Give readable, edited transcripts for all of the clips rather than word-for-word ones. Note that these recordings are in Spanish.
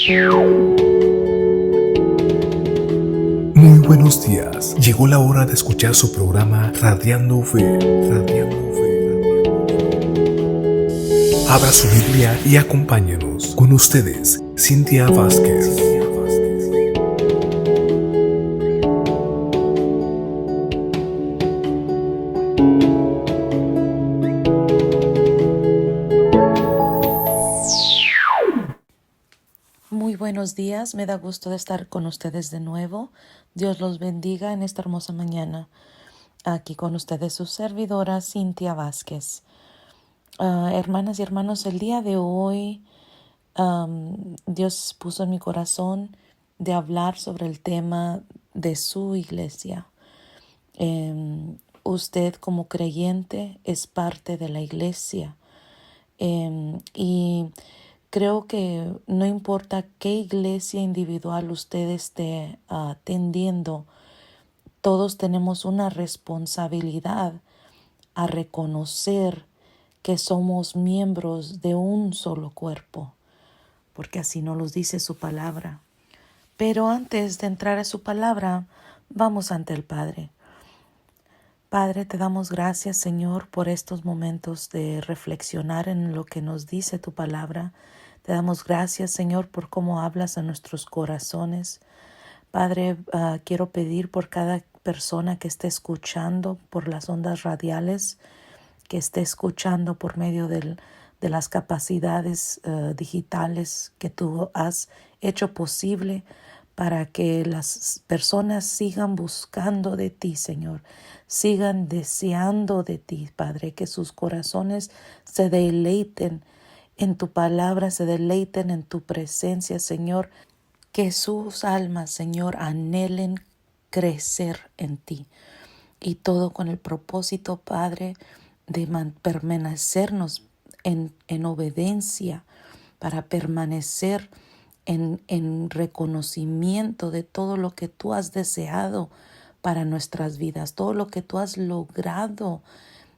Muy buenos días. Llegó la hora de escuchar su programa Radiando Fe. Abra su Biblia y acompáñenos. Con ustedes, Cintia Vázquez. Muy buenos días, me da gusto de estar con ustedes de nuevo. Dios los bendiga en esta hermosa mañana. Aquí con ustedes su servidora Cintia Vázquez. Hermanas y hermanos, el día de hoy Dios puso en mi corazón de hablar sobre el tema de su iglesia. Usted como creyente es parte de la iglesia. Y creo que no importa qué iglesia individual usted esté atendiendo, todos tenemos una responsabilidad a reconocer que somos miembros de un solo cuerpo, porque así nos lo dice su palabra. Pero antes de entrar a su palabra, vamos ante el Padre. Padre, te damos gracias, Señor, por estos momentos de reflexionar en lo que nos dice tu palabra. Te damos gracias, Señor, por cómo hablas a nuestros corazones. Padre, quiero pedir por cada persona que esté escuchando por las ondas radiales, que esté escuchando por medio de las capacidades digitales que tú has hecho posible para que las personas sigan buscando de ti, Señor, sigan deseando de ti, Padre, que sus corazones se deleiten en tu palabra, se deleiten en tu presencia, Señor, que sus almas, Señor, anhelen crecer en ti. Y todo con el propósito, Padre, de permanecernos en obediencia, para permanecer en reconocimiento de todo lo que tú has deseado para nuestras vidas, todo lo que tú has logrado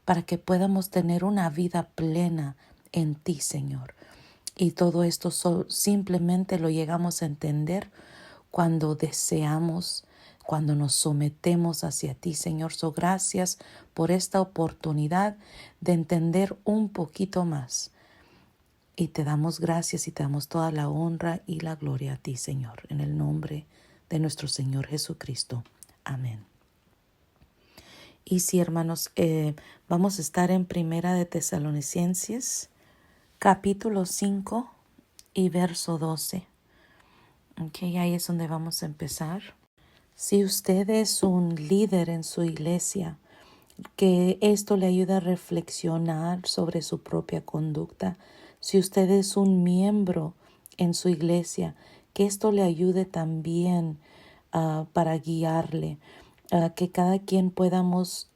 para que podamos tener una vida plena en ti, Señor. Y todo esto simplemente lo llegamos a entender cuando deseamos, cuando nos sometemos hacia ti, Señor. Gracias por esta oportunidad de entender un poquito más. Y te damos gracias y te damos toda la honra y la gloria a ti, Señor, en el nombre de nuestro Señor Jesucristo. Amén. Y sí, hermanos, vamos a estar en Primera de Tesalonicenses, capítulo 5 y verso 12. Ahí es donde vamos a empezar. Si usted es un líder en su iglesia, que esto le ayude a reflexionar sobre su propia conducta. Si usted es un miembro en su iglesia, que esto le ayude también para guiarle, que cada quien podamos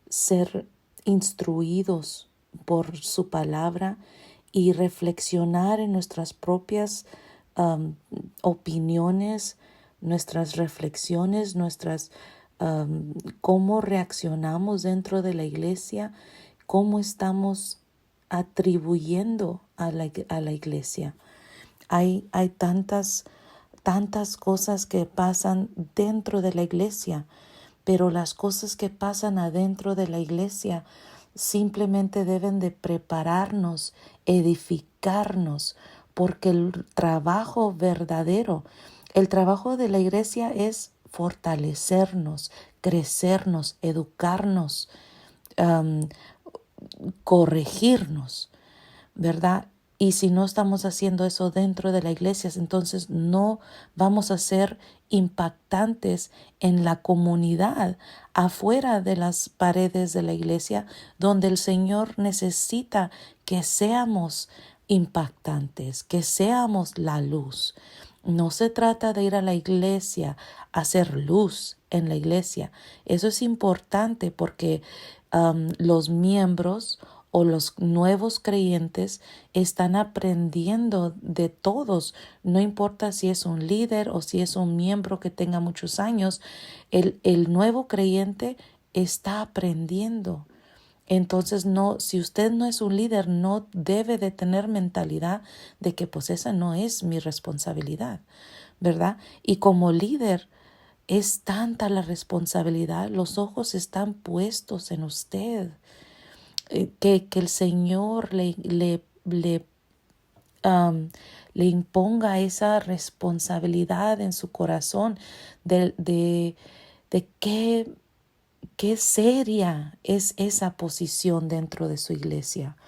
ser instruidos por su palabra y reflexionar en nuestras propias opiniones, nuestras reflexiones, cómo reaccionamos dentro de la iglesia, cómo estamos atribuyendo a la iglesia. Hay tantas cosas que pasan dentro de la iglesia, pero las cosas que pasan adentro de la iglesia simplemente deben de prepararnos, edificarnos, porque el trabajo verdadero, el trabajo de la iglesia es fortalecernos, crecernos, educarnos, corregirnos, ¿verdad? Y si no estamos haciendo eso dentro de la iglesia, entonces no vamos a ser impactantes en la comunidad, afuera de las paredes de la iglesia, donde el Señor necesita que seamos impactantes, que seamos la luz. No se trata de ir a la iglesia a hacer luz en la iglesia. Eso es importante porque los miembros o los nuevos creyentes están aprendiendo de todos, no importa si es un líder o si es un miembro que tenga muchos años, el nuevo creyente está aprendiendo Entonces, no, si usted no es un líder, no debe de tener mentalidad de que pues esa no es mi responsabilidad, ¿verdad? Y como líder, es tanta la responsabilidad, los ojos están puestos en usted, que el Señor um, le imponga esa responsabilidad en su corazón de qué seria es esa posición dentro de su iglesia.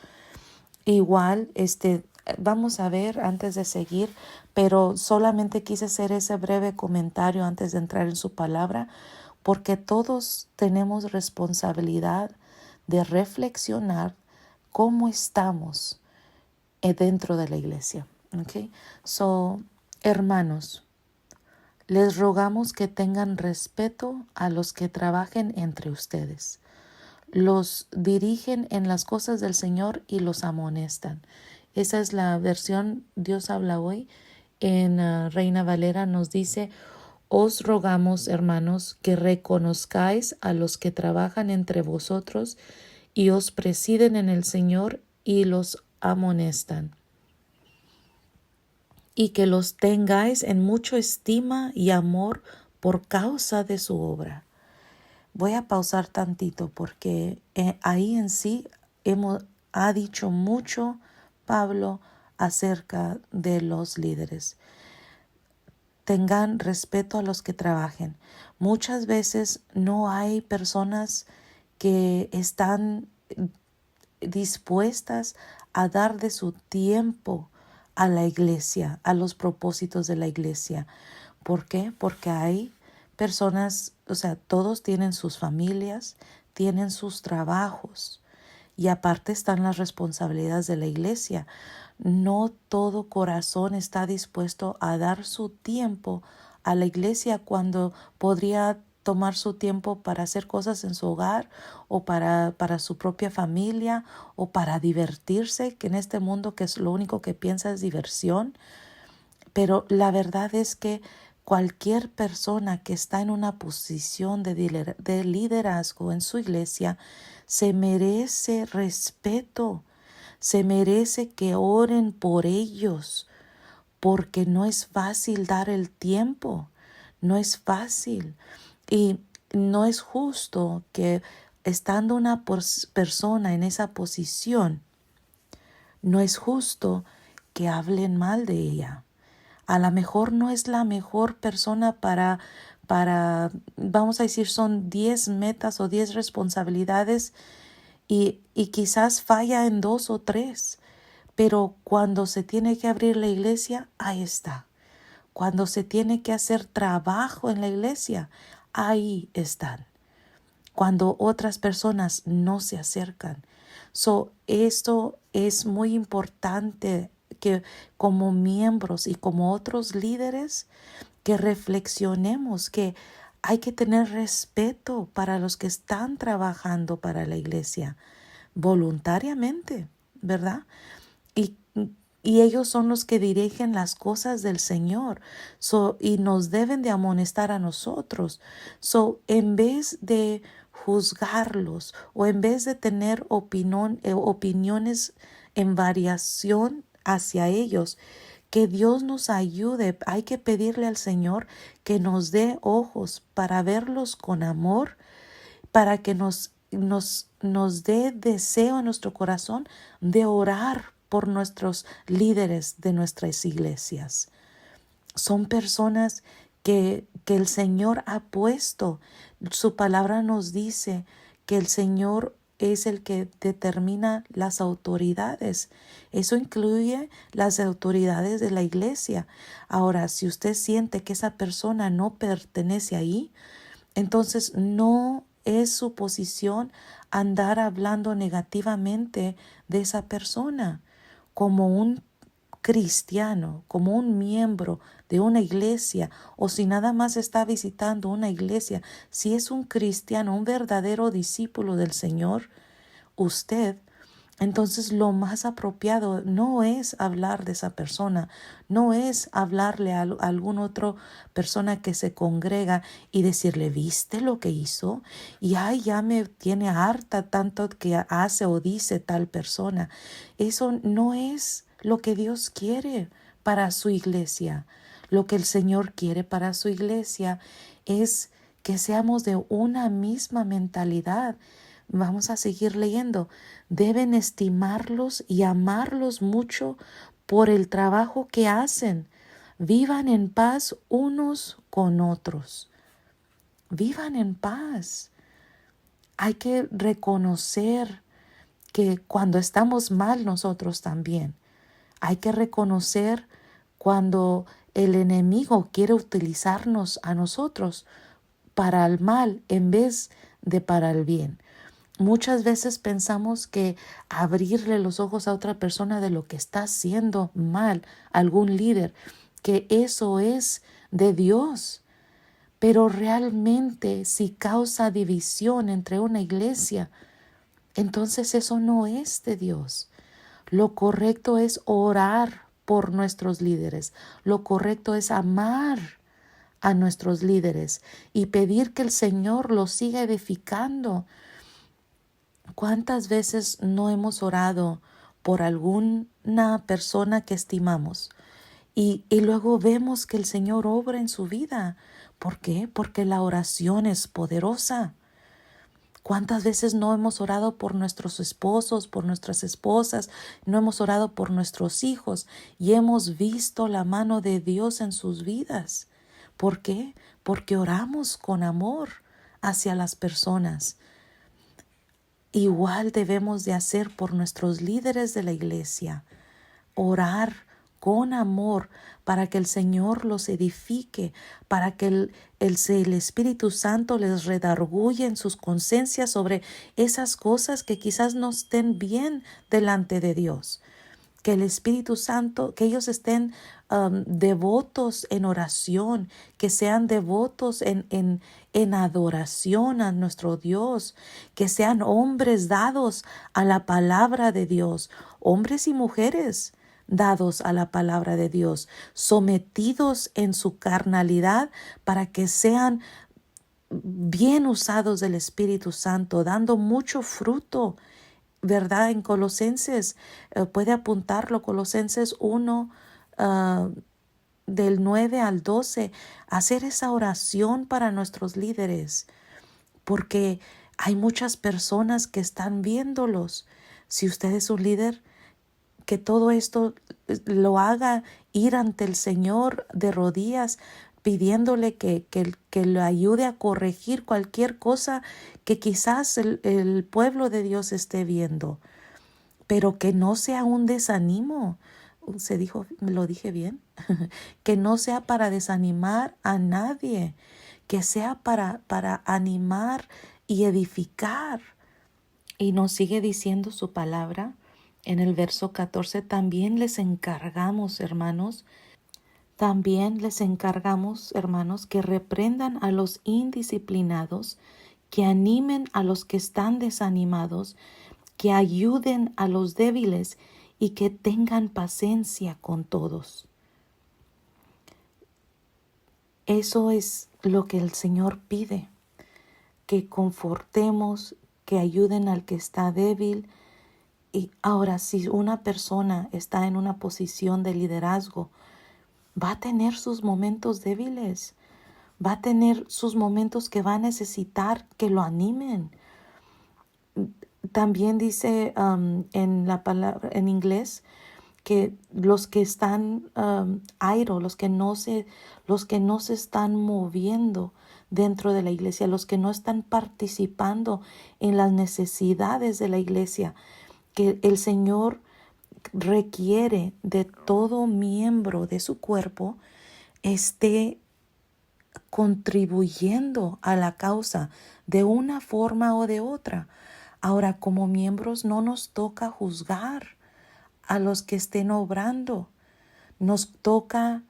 Igual, vamos a ver antes de seguir, pero solamente quise hacer ese breve comentario antes de entrar en su palabra, porque todos tenemos responsabilidad de reflexionar cómo estamos dentro de la iglesia. Okay? So, hermanos, les rogamos que tengan respeto a los que trabajen entre ustedes. Los dirigen en las cosas del Señor y los amonestan. Esa es la versión Dios habla hoy. En Reina Valera nos dice: os rogamos, hermanos, que reconozcáis a los que trabajan entre vosotros y os presiden en el Señor y los amonestan, y que los tengáis en mucha estima y amor por causa de su obra. Voy a pausar tantito porque ahí en sí ha dicho mucho Pablo acerca de los líderes. Tengan respeto a los que trabajen. Muchas veces no hay personas que están dispuestas a dar de su tiempo a la iglesia, a los propósitos de la iglesia. ¿Por qué? Porque hay personas, o sea, todos tienen sus familias, tienen sus trabajos y aparte están las responsabilidades de la iglesia. No todo corazón está dispuesto a dar su tiempo a la iglesia cuando podría tomar su tiempo para hacer cosas en su hogar o para su propia familia o para divertirse, que en este mundo que es lo único que piensa es diversión. Pero la verdad es que cualquier persona que está en una posición de liderazgo en su iglesia se merece respeto, se merece que oren por ellos, porque no es fácil dar el tiempo, no es fácil. Y no es justo que estando una persona en esa posición, no es justo que hablen mal de ella. A lo mejor no es la mejor persona vamos a decir, son 10 metas o 10 responsabilidades y quizás falla en 2 o 3, pero cuando se tiene que abrir la iglesia, ahí está. Cuando se tiene que hacer trabajo en la iglesia, ahí están. Cuando otras personas no se acercan. Esto es muy importante que como miembros y como otros líderes que reflexionemos que hay que tener respeto para los que están trabajando para la iglesia voluntariamente, ¿verdad? Y, y ellos son los que dirigen las cosas del Señor y nos deben de amonestar a nosotros. En vez de juzgarlos o en vez de tener opiniones en variación hacia ellos, que Dios nos ayude. Hay que pedirle al Señor que nos dé ojos para verlos con amor, para que nos dé deseo en nuestro corazón de orar por nuestros líderes de nuestras iglesias. Son personas que el Señor ha puesto. Su palabra nos dice que el Señor es el que determina las autoridades. Eso incluye las autoridades de la iglesia. Ahora, si usted siente que esa persona no pertenece ahí, entonces no es su posición andar hablando negativamente de esa persona. Como un cristiano, como un miembro de una iglesia, o si nada más está visitando una iglesia, si es un cristiano, un verdadero discípulo del Señor, usted Entonces lo más apropiado no es hablar de esa persona, no es hablarle a alguna otra persona que se congrega y decirle, ¿viste lo que hizo? Y ay, ya me tiene harta tanto que hace o dice tal persona. Eso no es lo que Dios quiere para su iglesia. Lo que el Señor quiere para su iglesia es que seamos de una misma mentalidad. Vamos a seguir leyendo. Deben estimarlos y amarlos mucho por el trabajo que hacen. Vivan en paz unos con otros. Vivan en paz. Hay que reconocer que cuando estamos mal nosotros también. Hay que reconocer cuando el enemigo quiere utilizarnos a nosotros para el mal en vez de para el bien. Muchas veces pensamos que abrirle los ojos a otra persona de lo que está haciendo mal, algún líder, que eso es de Dios. Pero realmente si causa división entre una iglesia, entonces eso no es de Dios. Lo correcto es orar por nuestros líderes. Lo correcto es amar a nuestros líderes y pedir que el Señor los siga edificando. ¿Cuántas veces no hemos orado por alguna persona que estimamos y luego vemos que el Señor obra en su vida? ¿Por qué? Porque la oración es poderosa. ¿Cuántas veces no hemos orado por nuestros esposos, por nuestras esposas, no hemos orado por nuestros hijos y hemos visto la mano de Dios en sus vidas? ¿Por qué? Porque oramos con amor hacia las personas. Igual debemos de hacer por nuestros líderes de la iglesia, orar con amor para que el Señor los edifique, para que el Espíritu Santo les redarguya en sus conciencias sobre esas cosas que quizás no estén bien delante de Dios. Que el Espíritu Santo, que ellos estén devotos en oración, que sean devotos en adoración a nuestro Dios, que sean hombres dados a la palabra de Dios, hombres y mujeres dados a la palabra de Dios, sometidos en su carnalidad para que sean bien usados del Espíritu Santo, dando mucho fruto, ¿verdad? En Colosenses, puede apuntarlo, Colosenses 1, del 9 al 12, hacer esa oración para nuestros líderes, porque hay muchas personas que están viéndolos. Si usted es un líder, que todo esto lo haga ir ante el Señor de rodillas, pidiéndole que le ayude a corregir cualquier cosa que quizás el pueblo de Dios esté viendo, pero que no sea un desánimo. Se dijo, lo dije bien, que no sea para desanimar a nadie, que sea para animar y edificar. Y nos sigue diciendo su palabra en el verso 14, también les encargamos, hermanos, que reprendan a los indisciplinados, que animen a los que están desanimados, que ayuden a los débiles y que tengan paciencia con todos. Eso es lo que el Señor pide, que confortemos, que ayuden al que está débil. Y ahora, si una persona está en una posición de liderazgo, va a tener sus momentos débiles, va a tener sus momentos que va a necesitar que lo animen. También dice en la palabra en inglés que los que están idle, los que no se están moviendo dentro de la iglesia, los que no están participando en las necesidades de la iglesia, que el Señor requiere de todo miembro de su cuerpo esté contribuyendo a la causa de una forma o de otra. Ahora, como miembros no nos toca juzgar a los que estén obrando. Nos toca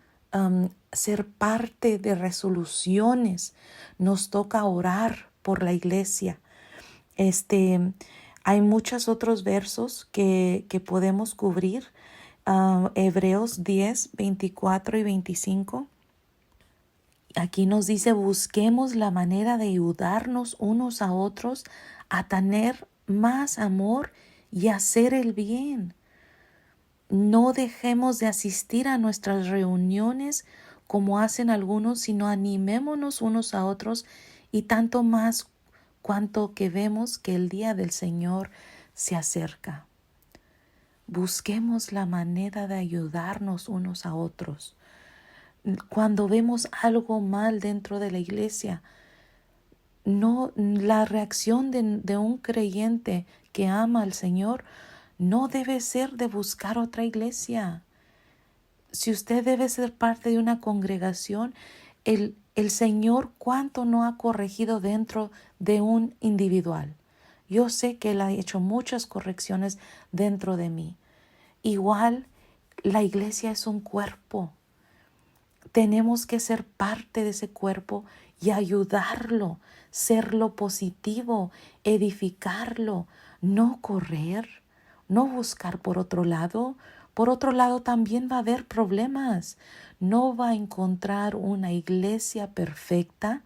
ser parte de resoluciones. Nos toca orar por la iglesia. Hay muchos otros versos que podemos cubrir. Hebreos 10, 24 y 25. Aquí nos dice, busquemos la manera de ayudarnos unos a otros a tener más amor y hacer el bien. No dejemos de asistir a nuestras reuniones como hacen algunos, sino animémonos unos a otros y tanto más cuanto que vemos que el día del Señor se acerca. Busquemos la manera de ayudarnos unos a otros. Cuando vemos algo mal dentro de la iglesia, no, la reacción de un creyente que ama al Señor no debe ser de buscar otra iglesia. Si usted debe ser parte de una congregación, el Señor cuánto no ha corregido dentro de un individual. Yo sé que Él ha hecho muchas correcciones dentro de mí. Igual, la iglesia es un cuerpo. Tenemos que ser parte de ese cuerpo y ayudarlo, serlo positivo, edificarlo, no correr, no buscar por otro lado. Por otro lado también va a haber problemas. No va a encontrar una iglesia perfecta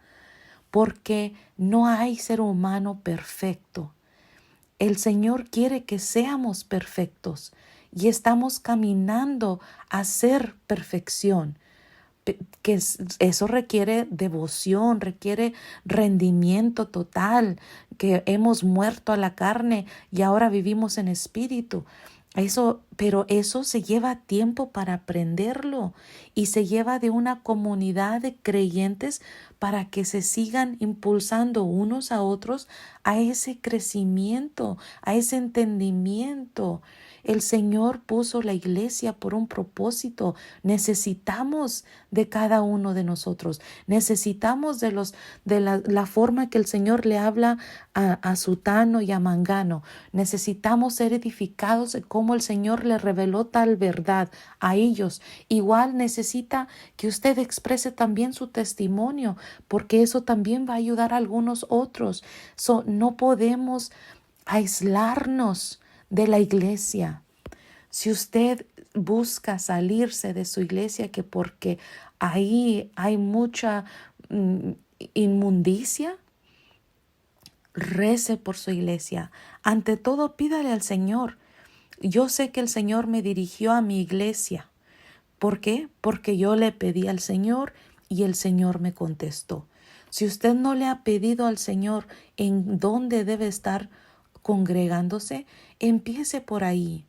porque no hay ser humano perfecto. El Señor quiere que seamos perfectos y estamos caminando a ser perfección. Que eso requiere devoción, requiere rendimiento total, que hemos muerto a la carne y ahora vivimos en espíritu. Pero eso se lleva tiempo para aprenderlo y se lleva de una comunidad de creyentes para que se sigan impulsando unos a otros a ese crecimiento, a ese entendimiento. El Señor puso la iglesia por un propósito. Necesitamos de cada uno de nosotros. Necesitamos de la forma que el Señor le habla a Sutano y a Mangano. Necesitamos ser edificados de cómo el Señor le reveló tal verdad a ellos. Igual necesita que usted exprese también su testimonio, porque eso también va a ayudar a algunos otros. No podemos aislarnos de la iglesia. Si usted busca salirse de su iglesia que porque ahí hay mucha inmundicia, rece por su iglesia. Ante todo, pídale al Señor. Yo sé que el Señor me dirigió a mi iglesia. ¿Por qué? Porque yo le pedí al Señor y el Señor me contestó. Si usted no le ha pedido al Señor en dónde debe estar congregándose, empiece por ahí.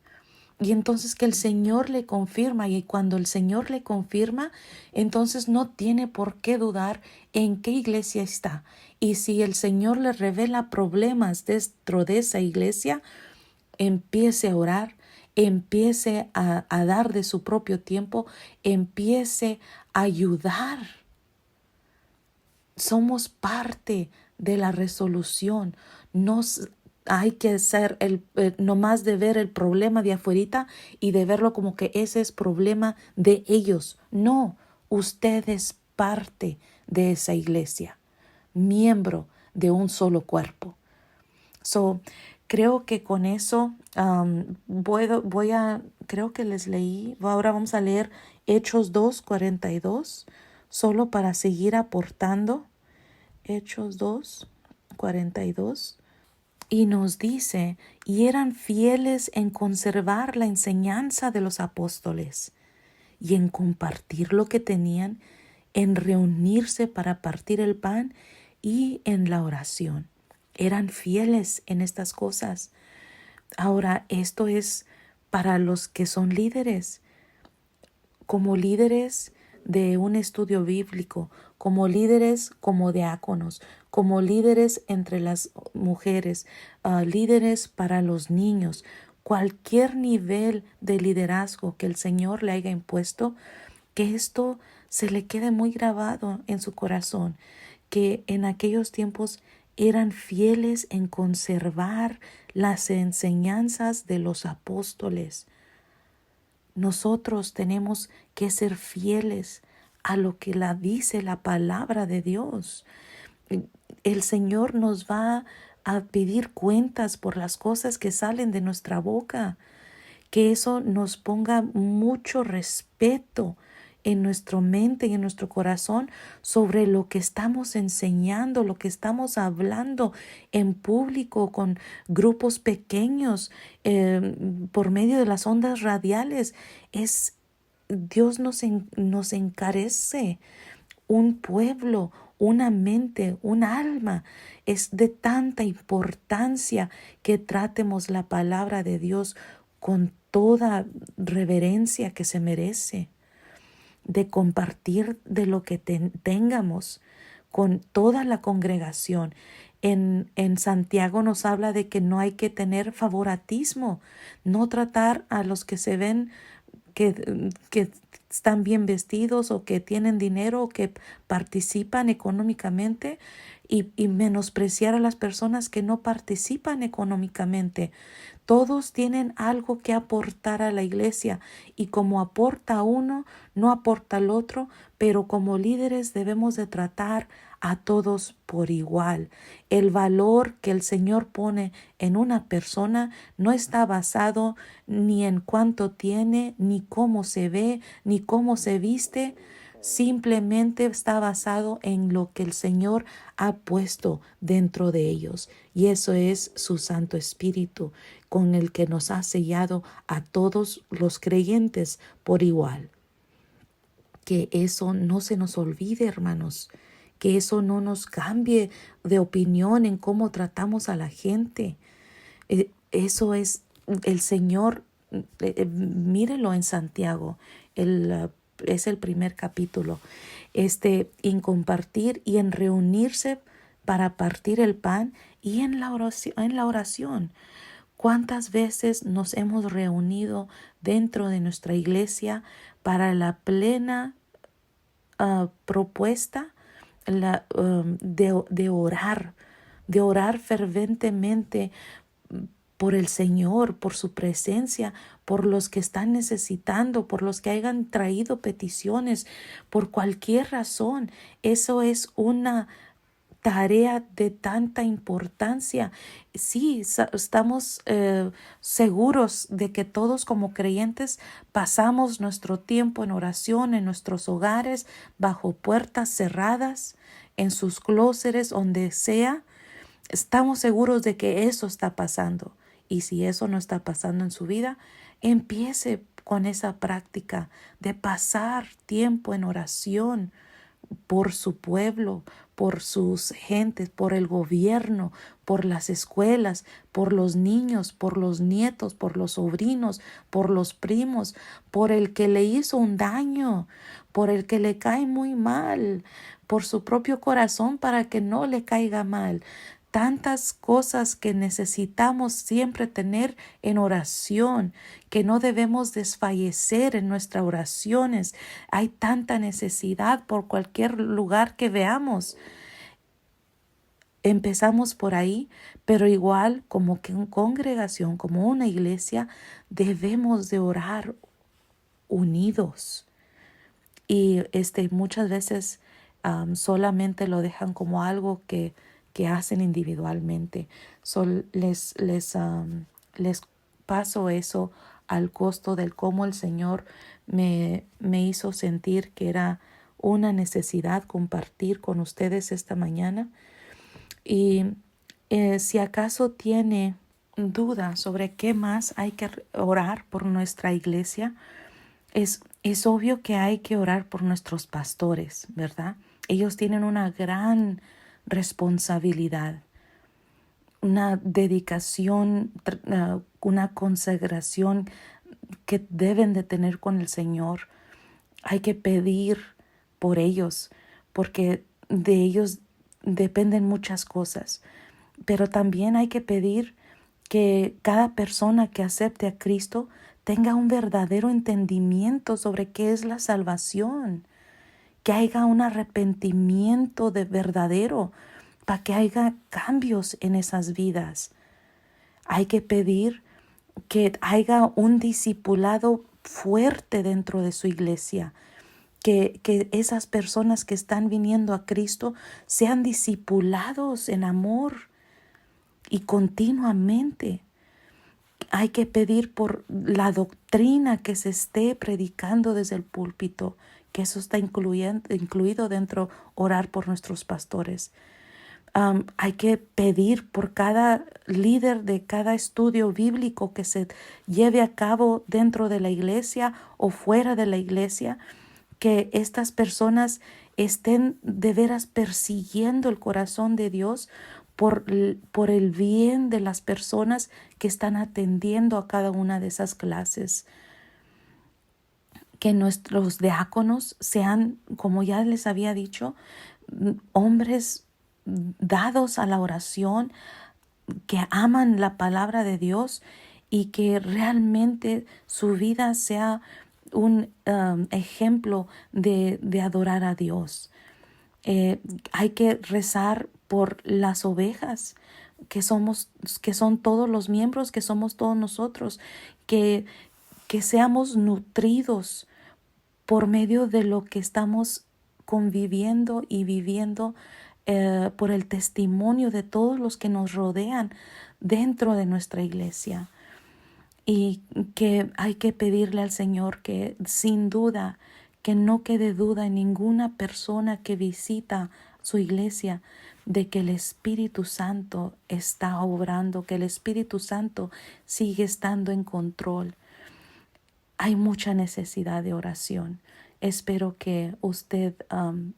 Y entonces que el Señor le confirma, y cuando el Señor le confirma, entonces no tiene por qué dudar en qué iglesia está. Y si el Señor le revela problemas dentro de esa iglesia, empiece a orar, empiece a dar de su propio tiempo, empiece a ayudar. Somos parte de la resolución. Hay que ser nomás de ver el problema de afuerita y de verlo como que ese es problema de ellos. No, usted es parte de esa iglesia, miembro de un solo cuerpo. Creo que con eso creo que les leí. Ahora vamos a leer Hechos 2:42, solo para seguir aportando. Hechos 2:42. Y nos dice, y eran fieles en conservar la enseñanza de los apóstoles y en compartir lo que tenían, en reunirse para partir el pan y en la oración. Eran fieles en estas cosas. Ahora, esto es para los que son líderes, como líderes de un estudio bíblico, como líderes como diáconos, como líderes entre las mujeres, líderes para los niños. Cualquier nivel de liderazgo que el Señor le haya impuesto, que esto se le quede muy grabado en su corazón, que en aquellos tiempos eran fieles en conservar las enseñanzas de los apóstoles. Nosotros tenemos que ser fieles a lo que dice la palabra de Dios. El Señor nos va a pedir cuentas por las cosas que salen de nuestra boca. Que eso nos ponga mucho respeto en nuestra mente y en nuestro corazón sobre lo que estamos enseñando, lo que estamos hablando en público con grupos pequeños, por medio de las ondas radiales. Dios nos encarece un pueblo, una mente, un alma. Es de tanta importancia que tratemos la palabra de Dios con toda reverencia que se merece, de compartir de lo que tengamos con toda la congregación. En Santiago nos habla de que no hay que tener favoritismo, no tratar a los que se ven que están bien vestidos o que tienen dinero o que participan económicamente y menospreciar a las personas que no participan económicamente. Todos tienen algo que aportar a la iglesia y como aporta uno, no aporta el otro, pero como líderes debemos de tratar a todos por igual. El valor que el Señor pone en una persona no está basado ni en cuánto tiene, ni cómo se ve, ni cómo se viste. Simplemente está basado en lo que el Señor ha puesto dentro de ellos. Y eso es su Santo Espíritu, con el que nos ha sellado a todos los creyentes por igual. Que eso no se nos olvide, hermanos. Que eso no nos cambie de opinión en cómo tratamos a la gente. Eso es el Señor. Mírelo en Santiago. Es el primer capítulo. En compartir y en reunirse para partir el pan y en la oración. ¿Cuántas veces nos hemos reunido dentro de nuestra iglesia para la plena propuesta de orar ferventemente por el Señor, por su presencia, por los que están necesitando, por los que hayan traído peticiones, por cualquier razón? Eso es una tarea de tanta importancia. Sí, estamos seguros de que todos como creyentes pasamos nuestro tiempo en oración en nuestros hogares, bajo puertas cerradas, en sus clósetes, donde sea. Estamos seguros de que eso está pasando. Y si eso no está pasando en su vida, empiece con esa práctica de pasar tiempo en oración por su pueblo, por sus gentes, por el gobierno, por las escuelas, por los niños, por los nietos, por los sobrinos, por los primos, por el que le hizo un daño, por el que le cae muy mal, por su propio corazón para que no le caiga mal. Tantas cosas que necesitamos siempre tener en oración, que no debemos desfallecer en nuestras oraciones. Hay tanta necesidad por cualquier lugar que veamos. Empezamos por ahí, pero igual como que una congregación, como una iglesia, debemos de orar unidos. Y muchas veces solamente lo dejan como algo que hacen individualmente. Les paso eso al costo del cómo el Señor me hizo sentir que era una necesidad compartir con ustedes esta mañana. Y si acaso tiene duda sobre qué más hay que orar por nuestra iglesia, es obvio que hay que orar por nuestros pastores, ¿verdad? Ellos tienen una gran responsabilidad, una dedicación, una consagración que deben de tener con el Señor. Hay que pedir por ellos, porque de ellos dependen muchas cosas. Pero también hay que pedir que cada persona que acepte a Cristo tenga un verdadero entendimiento sobre qué es la salvación, que haya un arrepentimiento de verdadero, para que haya cambios en esas vidas. Hay que pedir que haya un discipulado fuerte dentro de su iglesia, que esas personas que están viniendo a Cristo sean discipulados en amor, y continuamente. Hay que pedir por la doctrina que se esté predicando desde el púlpito, que eso está incluido dentro orar por nuestros pastores. Hay que pedir por cada líder de cada estudio bíblico que se lleve a cabo dentro de la iglesia o fuera de la iglesia, que estas personas estén de veras persiguiendo el corazón de Dios por el bien de las personas que están atendiendo a cada una de esas clases. Que nuestros diáconos sean, como ya les había dicho, hombres dados a la oración, que aman la palabra de Dios y que realmente su vida sea un ejemplo de adorar a Dios. Hay que rezar por las ovejas, que son todos los miembros, que somos todos nosotros, que seamos nutridos por medio de lo que estamos conviviendo y viviendo, por el testimonio de todos los que nos rodean dentro de nuestra iglesia. Y que hay que pedirle al Señor que sin duda, que no quede duda en ninguna persona que visita su iglesia de que el Espíritu Santo está obrando, que el Espíritu Santo sigue estando en control. Hay mucha necesidad de oración. Espero que usted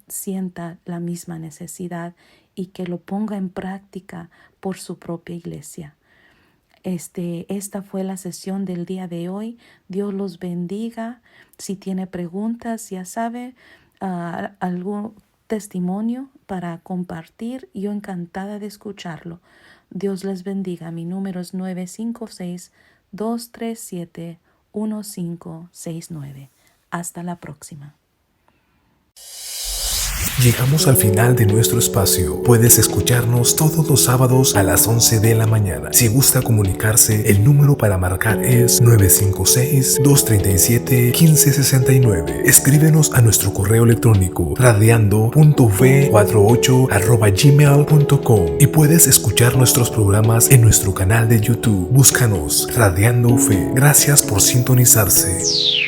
sienta la misma necesidad y que lo ponga en práctica por su propia iglesia. Esta fue la sesión del día de hoy. Dios los bendiga. Si tiene preguntas, ya sabe, algún testimonio para compartir, yo encantada de escucharlo. Dios les bendiga. Mi número es 956-237-1569. Hasta la próxima. Llegamos al final de nuestro espacio. Puedes escucharnos todos los sábados a las 11 de la mañana. Si gusta comunicarse, el número para marcar es 956-237-1569. Escríbenos a nuestro correo electrónico radiando.v48@gmail.com y puedes escuchar nuestros programas en nuestro canal de YouTube. Búscanos Radiando Fe. Gracias por sintonizarse.